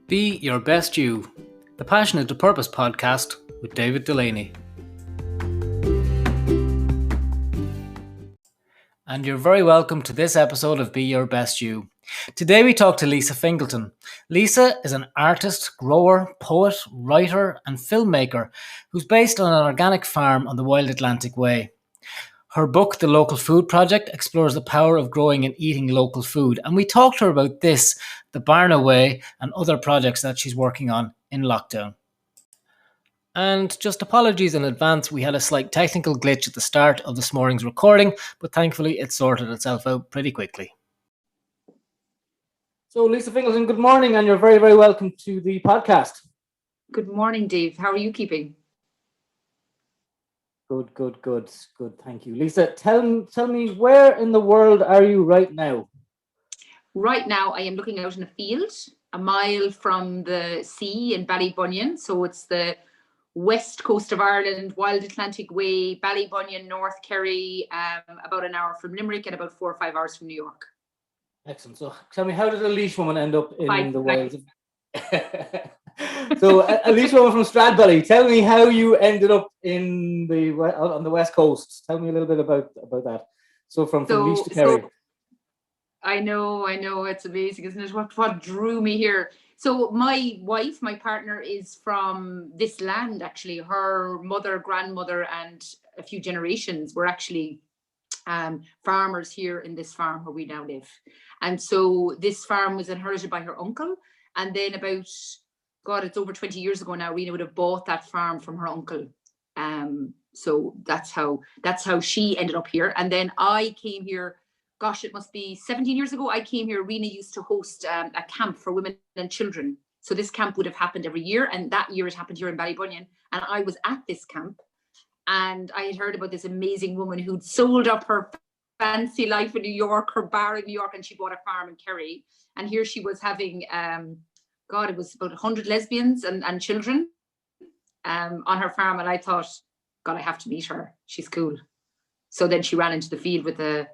Be Your Best You, the Passionate to Purpose podcast with David Delaney. And you're very welcome to this episode of Be Your Best You. Today we talk to Lisa Fingleton. Lisa is an artist, grower, poet, writer and filmmaker who's based on an organic farm on the Wild Atlantic Way. Her book, The Local Food Project, explores the power of growing and eating local food. And we talked to her about this, the Barna Way, and other projects that she's working on in lockdown. And just apologies in advance, we had a slight technical glitch at the start of this morning's recording, but thankfully it sorted itself out pretty quickly. So Lisa Fingleton, good morning, and you're very, very welcome to the podcast. Good morning, Dave. How are you keeping? Good. Thank you. Lisa, tell me, where in the world are you right now? Right now, I am looking out in a field a mile from the sea in Ballybunion. So it's the west coast of Ireland, Wild Atlantic Way, Ballybunion, North Kerry, about an hour from Limerick and about 4 or 5 hours from New York. Excellent. So tell me, how did a leash woman end up in the wilds? So a leash woman from Stradbally, tell me how you ended up on the west coast. Tell me a little bit about that. So from Leash to Kerry. I know, it's amazing, isn't it? What drew me here? So my wife, my partner, is from this land, actually. Her mother, grandmother, and a few generations were actually farmers here in this farm where we now live. And so this farm was inherited by her uncle. And then about, it's over 20 years ago now, Rena would have bought that farm from her uncle. So that's how she ended up here. And then I came here, it must be 17 years ago. I came here. Rena used to host a camp for women and children. So this camp would have happened every year. And that year it happened here in Ballybunion. And I was at this camp. And I had heard about this amazing woman who'd sold up her fancy life in New York, her bar in New York, and she bought a farm in Kerry. And here she was having, it was about 100 lesbians and children on her farm. And I thought, I have to meet her. She's cool. So then she ran into the field with a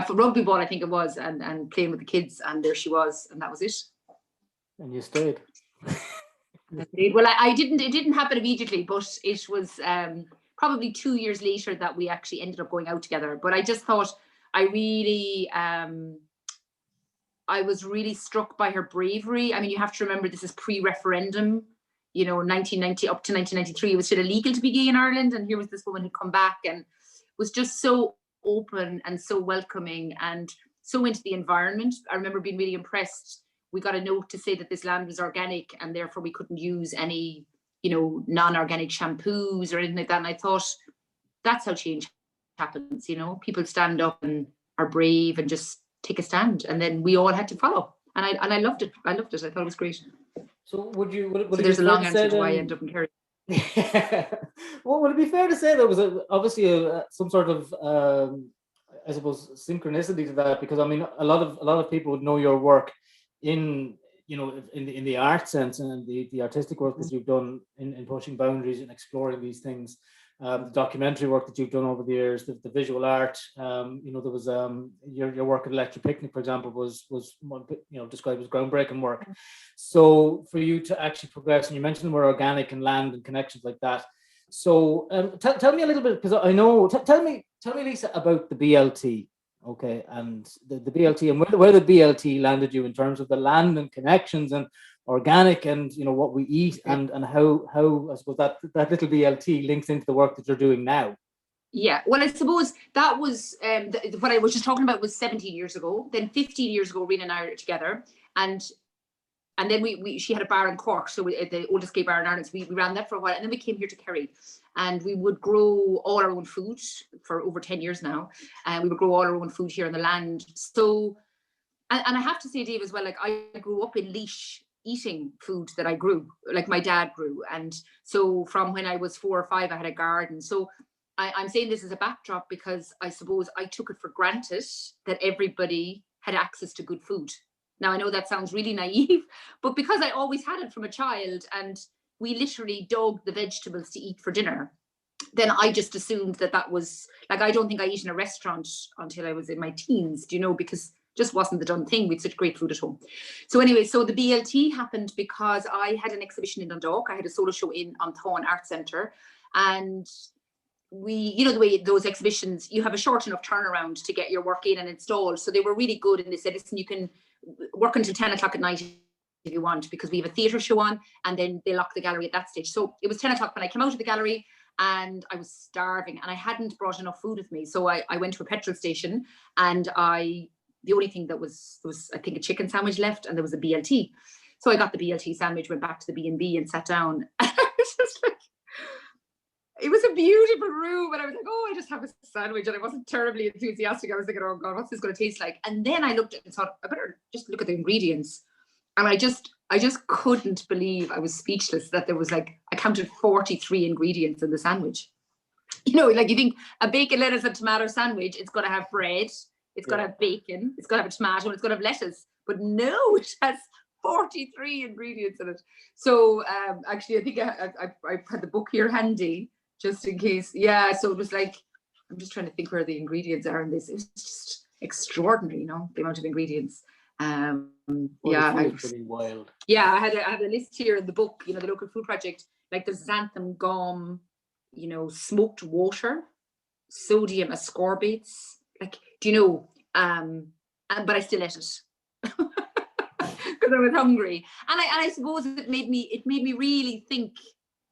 rugby ball, I think it was, and playing with the kids. And there she was. And that was it. And you stayed. Well, it didn't happen immediately, but it was probably 2 years later that we actually ended up going out together. But I just thought I was really struck by her bravery. I mean, you have to remember this is pre-referendum, 1990 up to 1993, it was still illegal to be gay in Ireland. And here was this woman who'd come back and was just so open and so welcoming and so into the environment. I remember being really impressed. We got a note to say that this land was organic and therefore we couldn't use any, non-organic shampoos or anything like that. And I thought, that's how change happens. People stand up and are brave and just take a stand. And then we all had to follow. And I loved it. I thought it was great. So would there's a long answer to why I ended up in Kerry. Well, would it be fair to say there was obviously some sort of I suppose synchronicity to that? Because I mean, a lot of people would know your work in the art sense and the artistic work that you've done in pushing boundaries and exploring these things. The documentary work that you've done over the years, the visual art, there was your work at Electric Picnic, for example, was described as groundbreaking work. So for you to actually progress, and you mentioned the word organic and land and connections like that. So tell me a little bit, because I know. Tell me, Lisa, about the BLT, okay, and the BLT and where the BLT landed you in terms of the land and connections and organic and what we eat and how I suppose that little BLT links into the work that you're doing now. Yeah, well, I suppose that was what I was just talking about was 17 years ago. Then 15 years ago, Rena and I were together, and then she had a bar in Cork, so the oldest gay bar in Ireland. So we ran that for a while, and then we came here to Kerry, and we would grow all our own food for over 10 years now, and we would grow all our own food here on the land. So, and I have to say, Dave, as well, like I grew up in Leash, eating food that I grew, like my dad grew. And so from when I was 4 or 5, I had a garden. So I'm saying this as a backdrop because I suppose I took it for granted that everybody had access to good food. Now, I know that sounds really naive, but because I always had it from a child and we literally dug the vegetables to eat for dinner, then I just assumed that was, like, I don't think I ate in a restaurant until I was in my teens, because just wasn't the done thing. We had such great food at home. So anyway, so the BLT happened because I had an exhibition in Dundalk. I had a solo show in on Thorn Art Centre, and we, you know, the way those exhibitions, you have a short enough turnaround to get your work in and installed. So they were really good, and they said, listen, you can work until 10 o'clock at night if you want, because we have a theatre show on, and then they lock the gallery at that stage. So it was 10 o'clock when I came out of the gallery, and I was starving, and I hadn't brought enough food with me. So I went to a petrol station, and the only thing that was I think a chicken sandwich left, and there was a BLT. So I got the BLT sandwich, went back to the B&B and sat down. It was a beautiful room, and I was like, oh, I just have a sandwich, and I wasn't terribly enthusiastic. I was thinking, oh God, what's this going to taste like? And then I looked at it and thought, I better just look at the ingredients. And I just couldn't believe, I was speechless that there was like, I counted 43 ingredients in the sandwich. You know, like you think a bacon, lettuce and tomato sandwich, it's got to have bread, it's got to have bacon, it's got to have a tomato, and it's got to have lettuce. But no, it has 43 ingredients in it. So actually, I think I had the book here handy, just in case. Yeah, so it was like, I'm just trying to think where the ingredients are in this. It was just extraordinary, you know, the amount of ingredients. Pretty wild. Yeah, I had a list here in the book, you know, the local food project, like there's xanthan gum, you know, smoked water, sodium ascorbates, like, do you know, but I still ate it because I was hungry. And I suppose it made me really think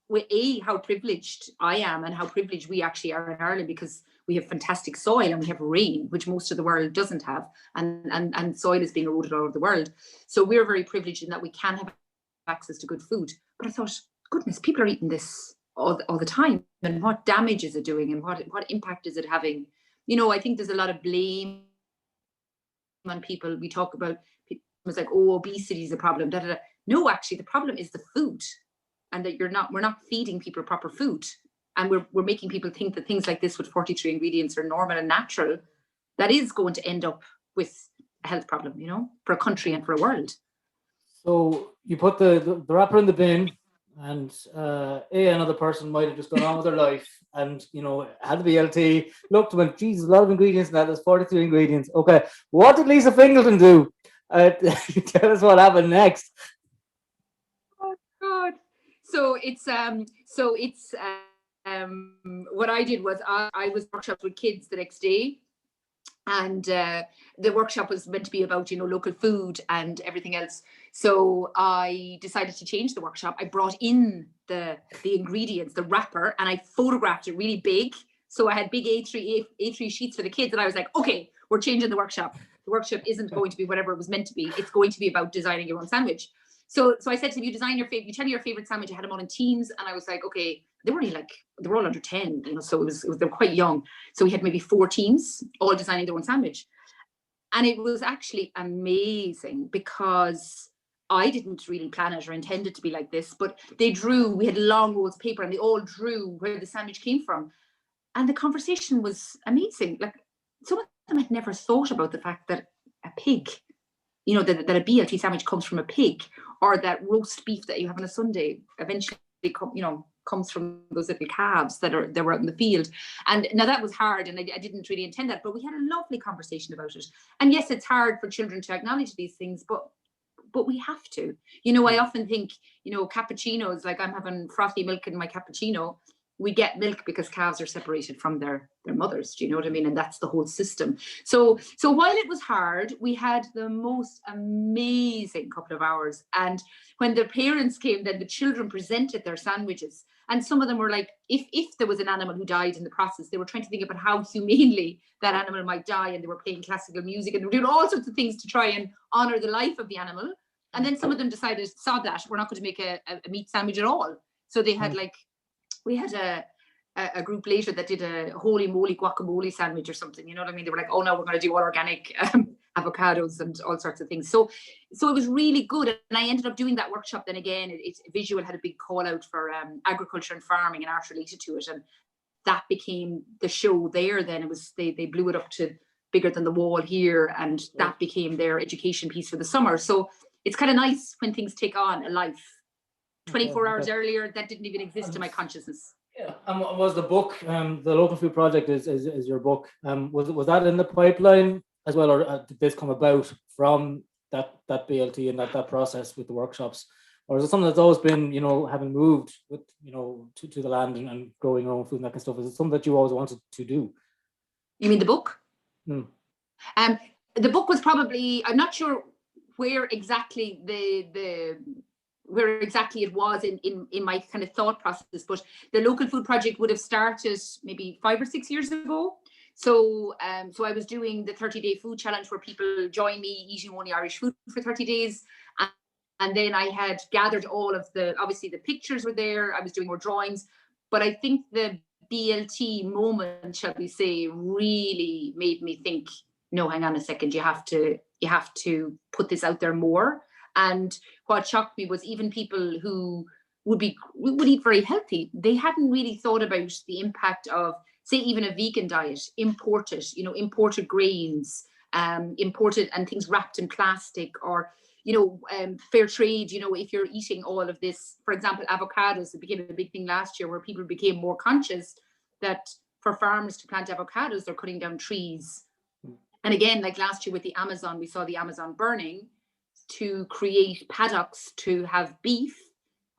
with how privileged I am and how privileged we actually are in Ireland, because we have fantastic soil and we have rain, which most of the world doesn't have, and soil is being eroded all over the world. So we're very privileged in that we can have access to good food. But I thought, goodness, people are eating this all the time, and what damage is it doing, and what impact is it having? You know, I think there's a lot of blame on people. We talk about people, it's like, oh, obesity is a problem. Da, da, da. No, actually, the problem is the food, and that we're not feeding people proper food. And we're making people think that things like this with 43 ingredients are normal and natural. That is going to end up with a health problem, you know, for a country and for a world. So you put the wrapper in the bin, and another person might have just gone on with their life, and you know, had the BLT, looked, went, geez, a lot of ingredients in that. There's 43 ingredients. Okay, what did Lisa Fingleton do? Tell us what happened next. Oh God! So it's what I did was I was workshops with kids the next day, and the workshop was meant to be about, you know, local food and everything else. So I decided to change the workshop. I brought in the ingredients, the wrapper, and I photographed it really big. So I had big A3 sheets for the kids, and I was like, okay, we're changing the workshop. The workshop isn't going to be whatever it was meant to be. It's going to be about designing your own sandwich. So I said to them, you tell me your favorite sandwich. I had them all in teams, and I was like, okay, they were all under 10, you know, so they were quite young. So we had maybe 4 teams all designing their own sandwich. And it was actually amazing, because I didn't really plan it or intend it to be like this, but we had long rolls of paper, and they all drew where the sandwich came from. And the conversation was amazing. Like, some of them had never thought about the fact that a pig, you know, that a BLT sandwich comes from a pig, or that roast beef that you have on a Sunday eventually, comes from those little calves that were out in the field. And now that was hard, and I didn't really intend that, but we had a lovely conversation about it. And yes, it's hard for children to acknowledge these things, but we have to. You know, I often think, you know, cappuccinos, like I'm having frothy milk in my cappuccino. We get milk because calves are separated from their mothers. Do you know what I mean? And that's the whole system. So while it was hard, we had the most amazing couple of hours. And when the parents came, then the children presented their sandwiches. And some of them were like, if there was an animal who died in the process, they were trying to think about how humanely that animal might die. And they were playing classical music, and they were doing all sorts of things to try and honor the life of the animal. And then some of them decided, that we're not going to make a meat sandwich at all. So they had we had a group later that did a holy moly guacamole sandwich or something, you know what I mean? They were like, oh no, we're going to do all organic avocados and all sorts of things. So it was really good. And I ended up doing that workshop then again. It's visual, had a big call out for agriculture and farming and art related to it. And that became the show there. Then it was, they blew it up to bigger than the wall here. And that became their education piece for the summer. So it's kind of nice when things take on a life. 24 hours earlier, that didn't even exist in my consciousness. Yeah, was the book, the local food project is your book? Was that in the pipeline as well, or did this come about from that BLT and that process with the workshops, or is it something that's always been, having moved with, to the land and growing your own food and that kind of stuff? Is it something that you always wanted to do? You mean the book? Hmm. The book was probably, I'm not sure where exactly where exactly it was in my kind of thought process, but the local food project would have started maybe 5 or 6 years ago. So I was doing the 30-day food challenge where people join me eating only Irish food for 30 days. And then I had gathered all of obviously the pictures were there. I was doing more drawings, but I think the BLT moment, shall we say, really made me think, no, hang on a second, you have to put this out there more. And what shocked me was even people who would eat very healthy, they hadn't really thought about the impact of, say, even a vegan diet, imported grains, imported and things wrapped in plastic, or fair trade. If you're eating all of this, for example, avocados, it became a big thing last year where people became more conscious that for farmers to plant avocados, they're cutting down trees. And again, like last year with the Amazon, we saw the Amazon burning to create paddocks to have beef,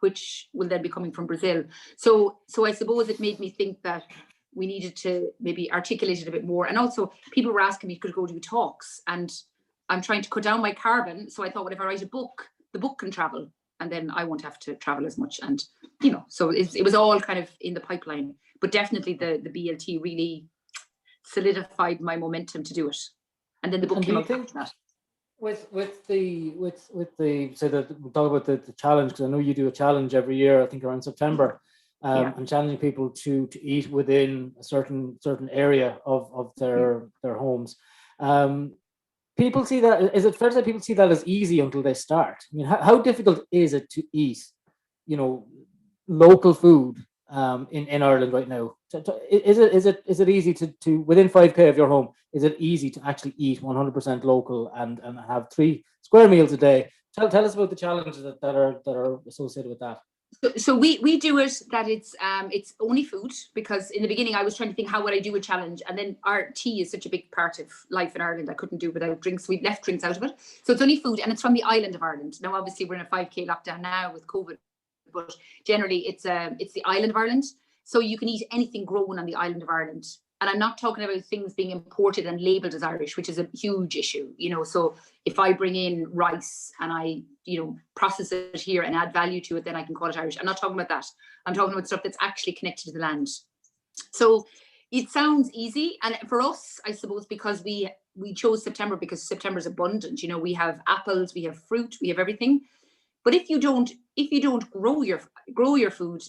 which will then be coming from Brazil. So I suppose it made me think that we needed to maybe articulate it a bit more. And also people were asking me, could I go do talks? And I'm trying to cut down my carbon. So I thought, well, if I write a book, the book can travel and then I won't have to travel as much. And, so it was all kind of in the pipeline. But definitely the BLT really solidified my momentum to do it. And then the book came up after that. With the so that we'll talk about the challenge, because I know you do a challenge every year, I think around September, and challenging people to eat within a certain area of their homes. People see that, is it fair to say people see that as easy until they start? I mean, how difficult is it to eat, local food in Ireland right now? Is it easy to within 5k of your home? Is it easy to actually eat 100% local and have 3 square meals a day? Tell us about the challenges that are associated with that. So we do it that it's only food, because in the beginning I was trying to think, how would I do a challenge, and then our tea is such a big part of life in Ireland, I couldn't do without drinks. We've left drinks out of it, so it's only food, and it's from the island of Ireland. Now obviously we're in a 5k lockdown now with COVID, but generally it's the island of Ireland, so you can eat anything grown on the island of Ireland. And I'm not talking about things being imported and labeled as Irish, which is a huge issue. So if I bring in rice and I, process it here and add value to it, then I can call it Irish. I'm not talking about that. I'm talking about stuff that's actually connected to the land. So it sounds easy. And for us, I suppose, because we chose September because September is abundant. We have apples, we have fruit, we have everything. But if you don't grow your food,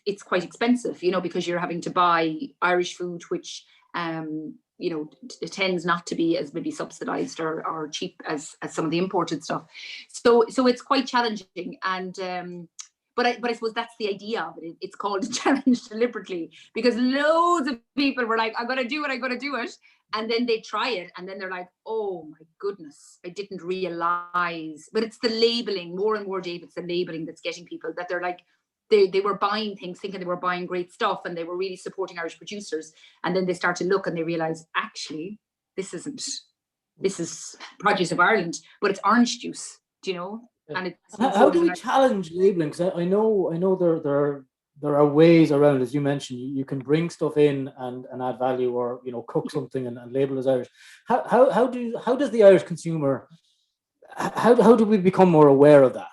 it's quite expensive, because you're having to buy Irish food, which it tends not to be as maybe subsidized or cheap as some of the imported stuff. So it's quite challenging. And but I suppose that's the idea of it. It's called a challenge deliberately, because loads of people were like, I'm gonna do it. And then they try it, and then they're like, oh my goodness, I didn't realize. But it's the labeling, more and more, Dave, it's the labeling that's getting people, that they're like, they were buying things thinking they were buying great stuff, and they were really supporting Irish producers. And then they start to look and they realize, actually, this is produce of Ireland, but it's orange juice, And it's how do we challenge labeling? Because I know there are ways around, as you mentioned. You can bring stuff in and add value, or cook something and label as Irish. How does the Irish consumer, how do we become more aware of that?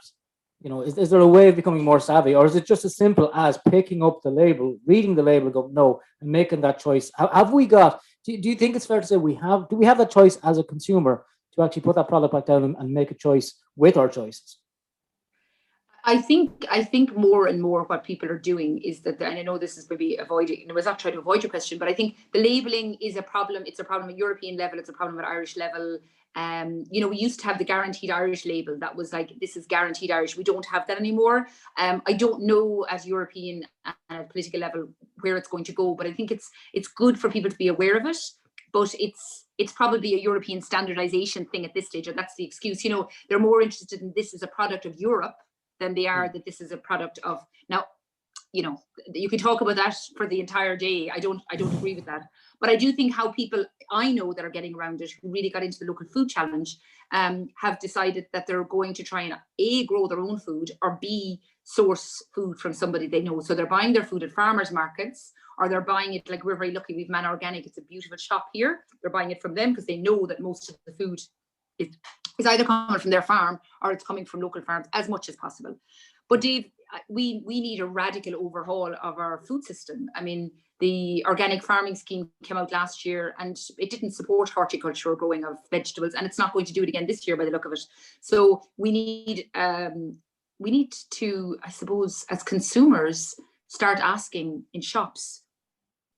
Is there a way of becoming more savvy, or is it just as simple as picking up the label, reading the label, go no, and making that choice? Have we got? Do you think it's fair to say we have that choice as a consumer to actually put that product back down and make a choice with our choices? I think more and more what people are doing is that, and I know this is maybe avoiding, I was not trying to avoid your question, but I think the labeling is a problem. It's a problem at European level. It's a problem at Irish level. We used to have the guaranteed Irish label that was like, this is guaranteed Irish. We don't have that anymore. I don't know at European and at political level where it's going to go, but I think it's good for people to be aware of it. But it's probably a European standardization thing at this stage, and that's the excuse. They're more interested in this as a product of Europe than they are that this is a product of. Now, you know, you can talk about that for the entire day. I don't agree with that. But I do think how people I know that are getting around it, who really got into the local food challenge, have decided that they're going to try and A, grow their own food, or B, source food from somebody they know. So they're buying their food at farmers markets, or they're buying it, like we're very lucky, we've Man Organic, it's a beautiful shop here. They're buying it from them because they know that most of the food is either coming from their farm or it's coming from local farms as much as possible. But Dave, we need a radical overhaul of our food system. I mean, the organic farming scheme came out last year and it didn't support horticulture or growing of vegetables, and it's not going to do it again this year by the look of it. So we need to, I suppose, as consumers, start asking in shops,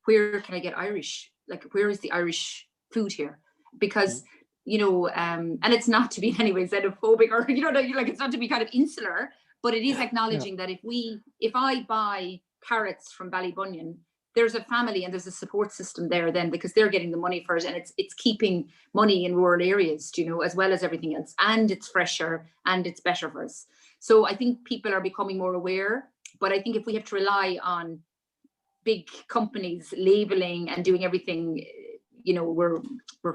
where can I get Irish? Like, where is the Irish food here? Because you know, and it's not to be in any way xenophobic or, you know, like, it's not to be kind of insular, but it is acknowledging that if I buy carrots from Ballybunion, there's a family and there's a support system there then, because they're getting the money for it, and it's keeping money in rural areas, you know, as well as everything else, and it's fresher and it's better for us. So I think people are becoming more aware, but I think if we have to rely on big companies labeling and doing everything, you know, we're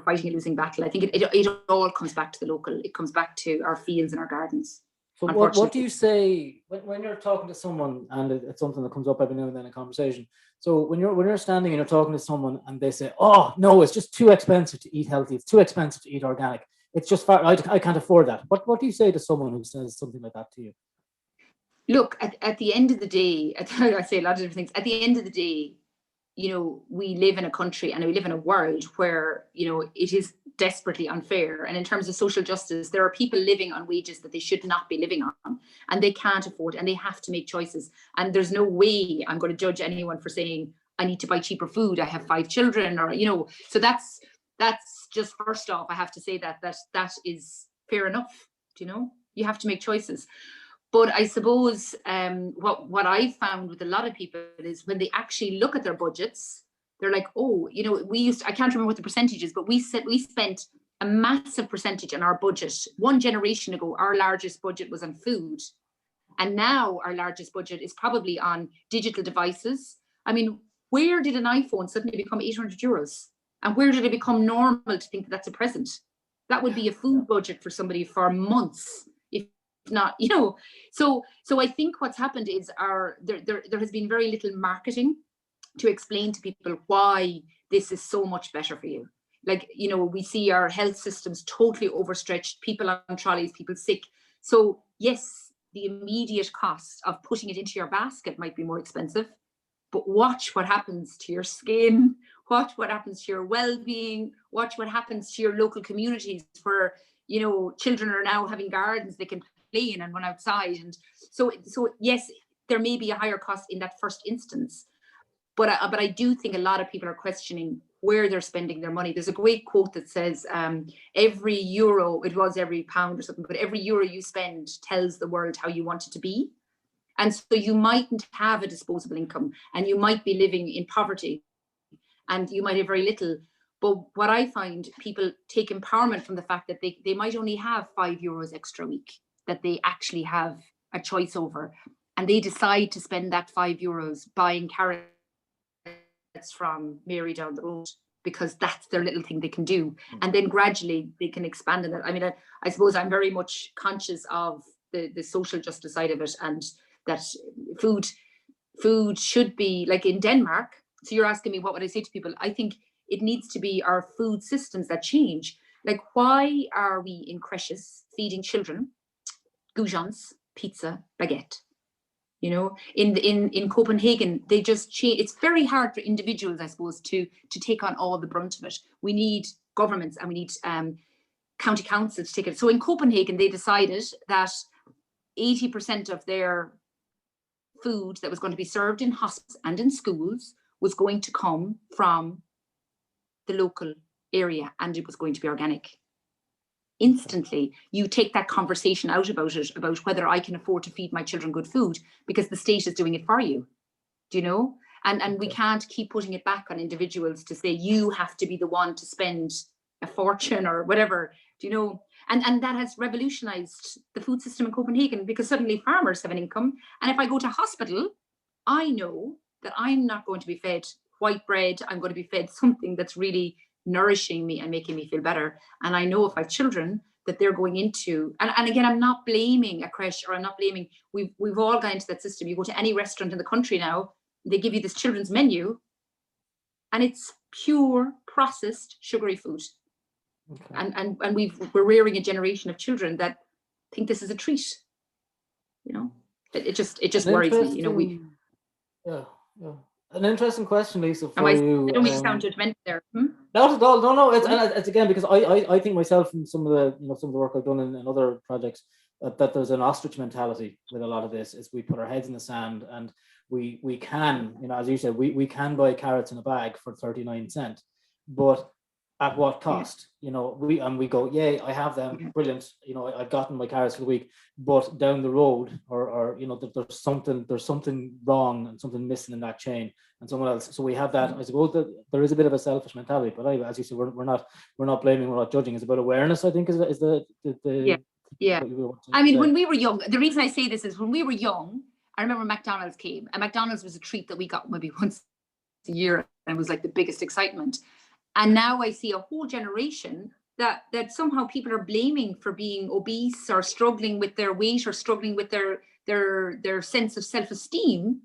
fighting a losing battle. I think it all comes back to the local. It comes back to our fields and our gardens. So what do you say when you're talking to someone, and it's something that comes up every now and then in conversation? So when you're standing and you're talking to someone and they say, "Oh no, it's just too expensive to eat healthy. It's too expensive to eat organic. It's just far, I can't afford that." What do you say to someone who says something like that to you? Look, at the end of the day, I say a lot of different things. At the end of the day, you know, we live in a country and we live in a world where, you know, it is desperately unfair. And in terms of social justice, there are people living on wages that they should not be living on, and they can't afford, and they have to make choices. And there's no way I'm going to judge anyone for saying, I need to buy cheaper food, I have 5 children, or, you know, so that's just, first off, I have to say that is fair enough. You know, you have to make choices. But I suppose what I found with a lot of people is when they actually look at their budgets, they're like, oh, you know, I can't remember what the percentage is, but we spent a massive percentage on our budget. One generation ago, our largest budget was on food. And now our largest budget is probably on digital devices. I mean, where did an iPhone suddenly become 800 euros? And where did it become normal to think that that's a present? That would be a food budget for somebody for months, if not, you know. So I think what's happened is there has been very little marketing to explain to people why this is so much better for you. Like, you know, we see our health systems totally overstretched, people on trolleys, people sick. So yes, the immediate cost of putting it into your basket might be more expensive, but watch what happens to your skin, watch what happens to your well-being, watch what happens to your local communities where, you know, children are now having gardens they can play in and run outside. And so yes, there may be a higher cost in that first instance, but I do think a lot of people are questioning where they're spending their money. There's a great quote that says, every euro, it was every pound or something, but every euro you spend tells the world how you want it to be. And so you mightn't have a disposable income, and you might be living in poverty, and you might have very little. But what I find, people take empowerment from the fact that they might only have €5 extra a week that they actually have a choice over. And they decide to spend that €5 buying carrots from Mary down the road, because that's their little thing they can do. And then gradually they can expand on that. I mean, I suppose I'm very much conscious of the social justice side of it, and that food should be like in Denmark. So you're asking me what would I say to people? I think it needs to be our food systems that change. Like, why are we in creches feeding children goujons, pizza, baguette? You know, in Copenhagen, they just change. It's very hard for individuals, I suppose, to take on all the brunt of it. We need governments and we need county councils to take it. So in Copenhagen, they decided that 80% of their food that was going to be served in hospitals and in schools was going to come from the local area, and it was going to be organic. Instantly, you take that conversation out about it, about whether I can afford to feed my children good food, because the state is doing it for you. Do you know? And we can't keep putting it back on individuals to say you have to be the one to spend a fortune or whatever. Do you know? And that has revolutionized the food system in Copenhagen, because suddenly farmers have an income. And if I go to hospital, I know that I'm not going to be fed white bread. I'm going to be fed something that's really nourishing me and making me feel better. And I know if I have children that they're going into, and again, I'm not blaming a creche, or I'm not blaming, we've all gone into that system. You go to any restaurant in the country now, they give you this children's menu, and it's pure processed sugary food. Okay. And we're rearing a generation of children that think this is a treat. It just An worries me. interesting, yeah, yeah. An interesting question, Lisa, Am for I you. don't mean to sound judgmental there. Not at all. No, no. It's, Sorry? and it's again because I think myself from some of the some of the work I've done in other projects, that there's an ostrich mentality with a lot of this. Is we put our heads in the sand, and we can, as you said, we can buy carrots in a bag for 39 cents, but at what Yeah. cost? We go, yay, I have them, brilliant. I've gotten my carrots for the week, but down the road, or there's something wrong and something missing in that chain, and someone else. So we have that. I suppose that there is a bit of a selfish mentality, but as you said, we're not blaming, we're not judging. It's about awareness. I think is the Yeah. what you want to I mean, say. when we were young, the reason I say this is when we were young, I remember McDonald's came, and McDonald's was a treat that we got maybe once a year, and it was like the biggest excitement. And now I see a whole generation that somehow people are blaming for being obese, or struggling with their weight, or struggling with their sense of self-esteem.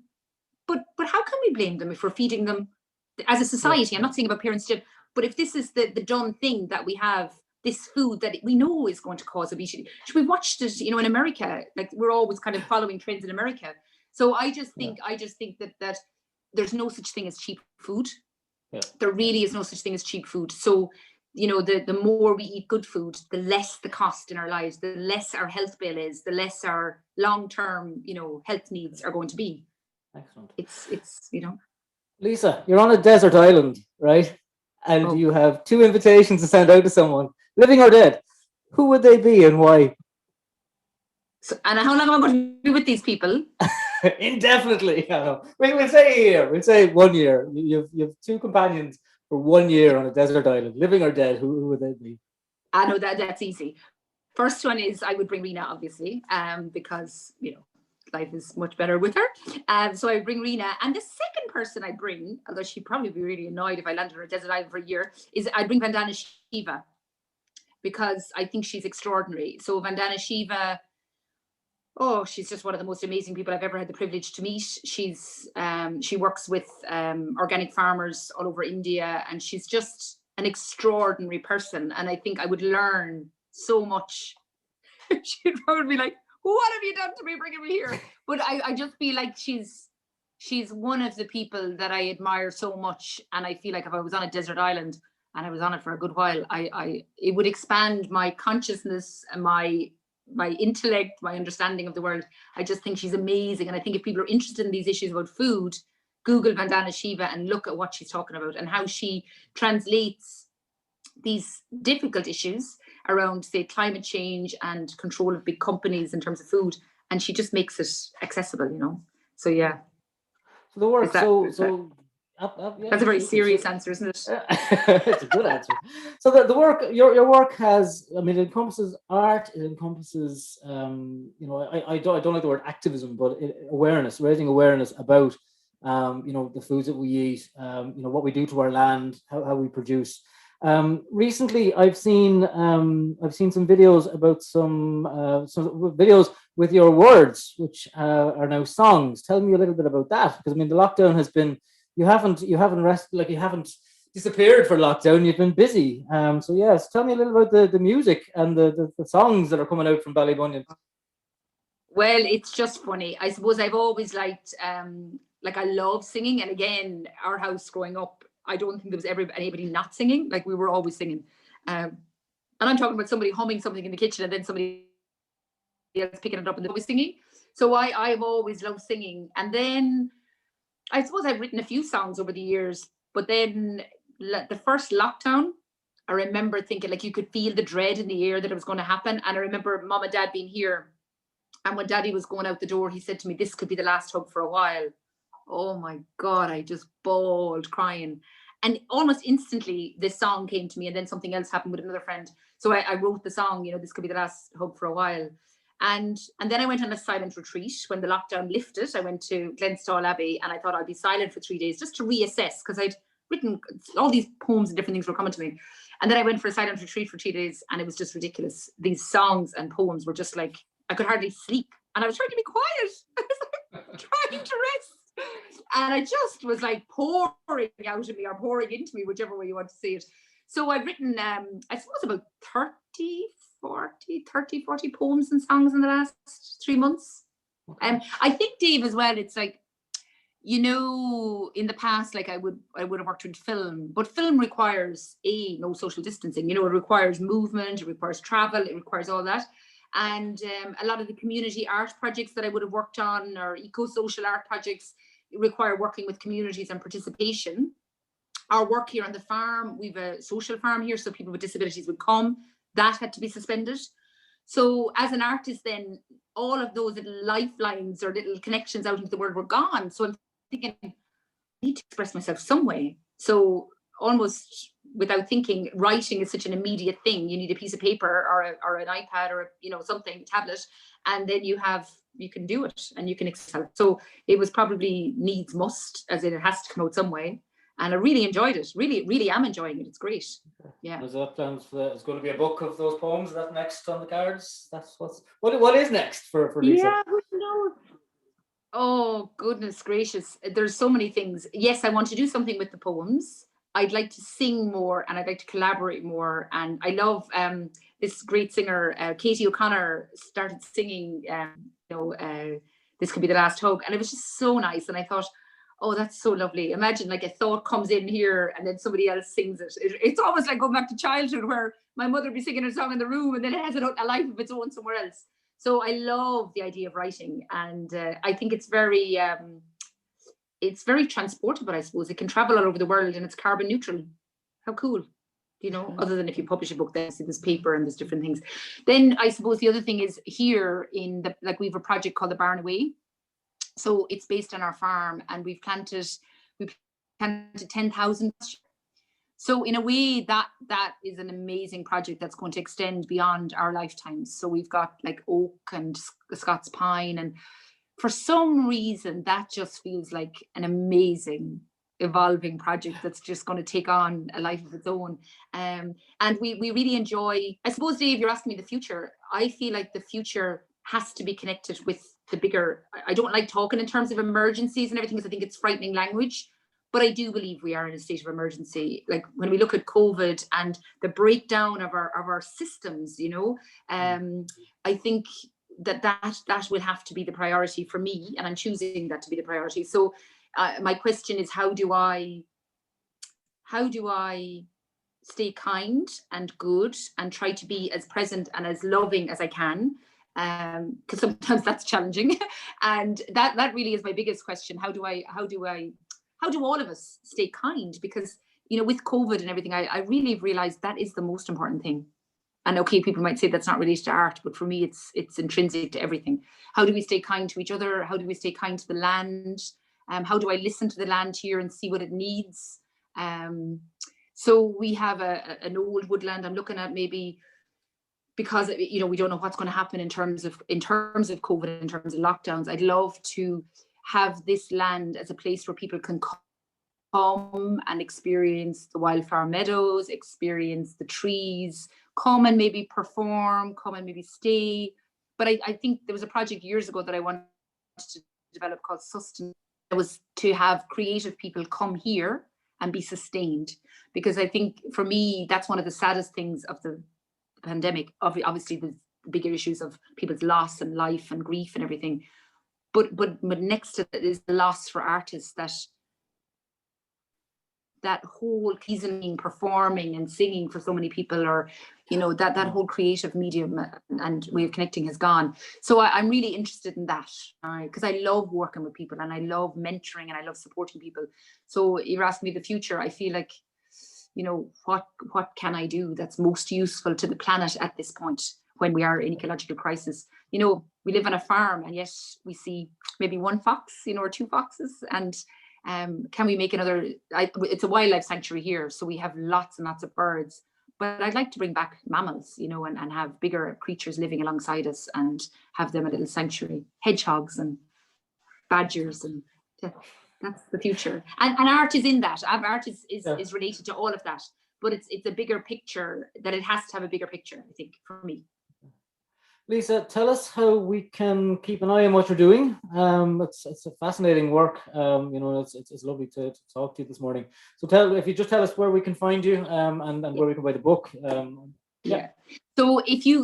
But how can we blame them if we're feeding them as a society? I'm not saying about parents did, but if this is the done thing, that we have this food that we know is going to cause obesity. We watched it, in America, like we're always kind of following trends in America. So I just think that there's no such thing as cheap food. Yeah. There really is no such thing as cheap food. So, the more we eat good food, the less the cost in our lives, the less our health bill is, the less our long-term, health needs are going to be. Excellent. It's Lisa, you're on a desert island, right? And you have 2 invitations to send out to someone, living or dead. Who would they be and why? So, and how long am I going to be with these people? Indefinitely. We'll say a year. We'll say 1 year. You have 2 companions for 1 year on a desert island, living or dead. Who would they be? I know that's easy. First one is I would bring Rena, obviously, because life is much better with her. So I bring Rena, and the second person I bring, although she'd probably be really annoyed if I landed on a desert island for a year, is I bring Vandana Shiva, because I think she's extraordinary. So Vandana Shiva, she's just one of the most amazing people I've ever had the privilege to meet. She works with organic farmers all over India, and she's just an extraordinary person. And I think I would learn so much. She'd probably be like, "What have you done to me, bringing me here?" But I just feel like she's one of the people that I admire so much, and I feel like if I was on a desert island and I was on it for a good while, it would expand my consciousness and my intellect, my understanding of the world. I just think she's amazing. And I think if people are interested in these issues about food, Google Vandana Shiva and look at what she's talking about and how she translates these difficult issues around, say, climate change and control of big companies in terms of food. And she just makes it accessible, So, yeah. So the work, That's a very serious answer, isn't it? It's a good answer. So the work, your work has, it encompasses art, it encompasses, I don't like the word activism, but awareness, raising awareness about, the foods that we eat, what we do to our land, how we produce. Recently, I've seen some videos about some videos with your words, which are now songs. Tell me a little bit about that, because the lockdown has been. You haven't rested, like you haven't disappeared for lockdown. You've been busy. So yes, tell me a little about the music and the songs that are coming out from Ballybunion. Well, it's just funny. I suppose I've always liked, I love singing. And again, our house growing up, I don't think there was ever anybody not singing. Like we were always singing. And I'm talking about somebody humming something in the kitchen and then somebody else picking it up and they're always singing. So I've always loved singing. And then I suppose I've written a few songs over the years, but then the first lockdown, I remember thinking like you could feel the dread in the air that it was going to happen. And I remember mom and dad being here. And when daddy was going out the door, he said to me, "This could be the last hug for a while." Oh my God, I just bawled crying. And almost instantly, this song came to me, and then something else happened with another friend. So I wrote the song, "This could be the last hug for a while." And then I went on a silent retreat when the lockdown lifted. I went to Glenstall Abbey, and I thought I'd be silent for 3 days just to reassess, because I'd written all these poems and different things were coming to me. And then I went for a silent retreat for 3 days, and it was just ridiculous. These songs and poems were just like, I could hardly sleep. And I was trying to be quiet. I was like trying to rest. And I just was like pouring out of me, or pouring into me, whichever way you want to say it. So I've written, I suppose, about 40 poems and songs in the last 3 months. I think, Dave, as well, it's like, you know, in the past, like I would have worked with film, but film requires no social distancing. You know, it requires movement, it requires travel, it requires all that. And a lot of the community art projects that I would have worked on, or eco-social art projects, require working with communities and participation. Our work here on the farm, we've a social farm here, so people with disabilities would come. That had to be suspended. So as an artist, then all of those little lifelines or little connections out into the world were gone. So I'm thinking, I need to express myself some way. So almost without thinking, writing is such an immediate thing. You need a piece of paper or an iPad or something, tablet, and then you can do it and you can excel. So it was probably needs must, as it has to come out some way. And I really enjoyed it. Really, really am enjoying it. It's great. Yeah. Is that plans for it's going to be a book of those poems? Is that next on the cards? That's what is next for Lisa? Yeah, who knows? Oh, goodness gracious. There's so many things. Yes, I want to do something with the poems. I'd like to sing more, and I'd like to collaborate more. And I love this great singer, Katie O'Connor, started singing, This Could Be the Last Hug. And it was just so nice. And I thought, oh, that's so lovely. Imagine like a thought comes in here and then somebody else sings it. It's almost like going back to childhood, where my mother would be singing a song in the room and then it has a life of its own somewhere else. So I love the idea of writing, and I think it's very transportable, I suppose. It can travel all over the world and it's carbon neutral. How cool, other than if you publish a book, then there's paper and there's different things. Then I suppose the other thing is here we have a project called the Barna Way. So it's based on our farm, and we've planted 10,000. So in a way, that is an amazing project that's going to extend beyond our lifetimes. So we've got like oak and Scots pine, and for some reason that just feels like an amazing evolving project that's just going to take on a life of its own. And we really enjoy, I suppose, Dave, you're asking me the future. I feel like the future has to be connected with the bigger. I don't like talking in terms of emergencies and everything, because I think it's frightening language, but I do believe we are in a state of emergency. Like when we look at COVID and the breakdown of our systems, I think that will have to be the priority for me, and I'm choosing that to be the priority. So my question is, how do I stay kind and good and try to be as present and as loving as I can? Because sometimes that's challenging. And that really is my biggest question. How do all of us stay kind? Because, with COVID and everything, I really realized that is the most important thing. And okay, people might say that's not related to art, but for me, it's intrinsic to everything. How do we stay kind to each other? How do we stay kind to the land? How do I listen to the land here and see what it needs? So we have an old woodland I'm looking at, maybe, because we don't know what's going to happen in terms of COVID, in terms of lockdowns. I'd love to have this land as a place where people can come and experience the wildflower meadows, experience the trees, come and maybe perform, come and maybe stay. But I think there was a project years ago that I wanted to develop called Sustain. It was to have creative people come here and be sustained, because I think for me that's one of the saddest things of the pandemic. Obviously the bigger issues of people's loss and life and grief and everything, but next to it is the loss for artists, that whole seasoning, performing and singing for so many people, or that whole creative medium and way of connecting has gone. So I'm really interested in that, because I love working with people and I love mentoring and I love supporting people. So you're asking me the future. I feel like, what can I do that's most useful to the planet at this point when we are in ecological crisis? We live on a farm, and yet we see maybe one fox, or two foxes, and can we make another? It's a wildlife sanctuary here, so we have lots and lots of birds, but I'd like to bring back mammals, and have bigger creatures living alongside us and have them a little sanctuary, hedgehogs and badgers, and that's the future. And art is in that. Art is related to all of that, but it's a bigger picture, that it has to have a bigger picture, I think, for me. Lisa, tell us how we can keep an eye on what you're doing. It's a fascinating work. It's lovely to talk to you this morning. So if you just tell us where we can find you, and where we can buy the book. Yeah. So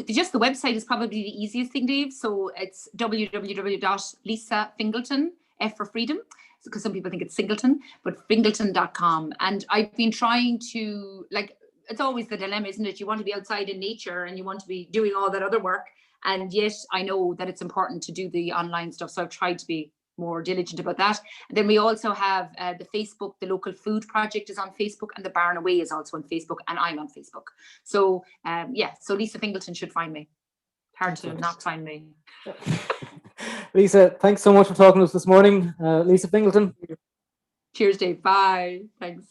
just the website is probably the easiest thing, Dave. So it's www.lisafingleton, F for freedom, because some people think it's Singleton, but Fingleton.com. And I've been trying to, it's always the dilemma, isn't it? You want to be outside in nature and you want to be doing all that other work. And yet I know that it's important to do the online stuff. So I've tried to be more diligent about that. And then we also have the Facebook, the Local Food Project is on Facebook, and the Barna Way is also on Facebook, and I'm on Facebook. So so Lisa Fingleton should find me. Hard to not find me. Lisa, thanks so much for talking to us this morning. Lisa Fingleton. Cheers, Dave. Bye. Thanks.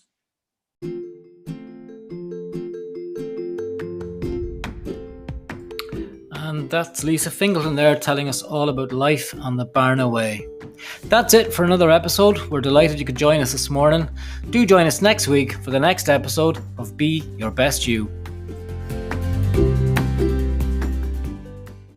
And that's Lisa Fingleton there telling us all about life on the Barna Way. That's it for another episode. We're delighted you could join us this morning. Do join us next week for the next episode of Be Your Best You.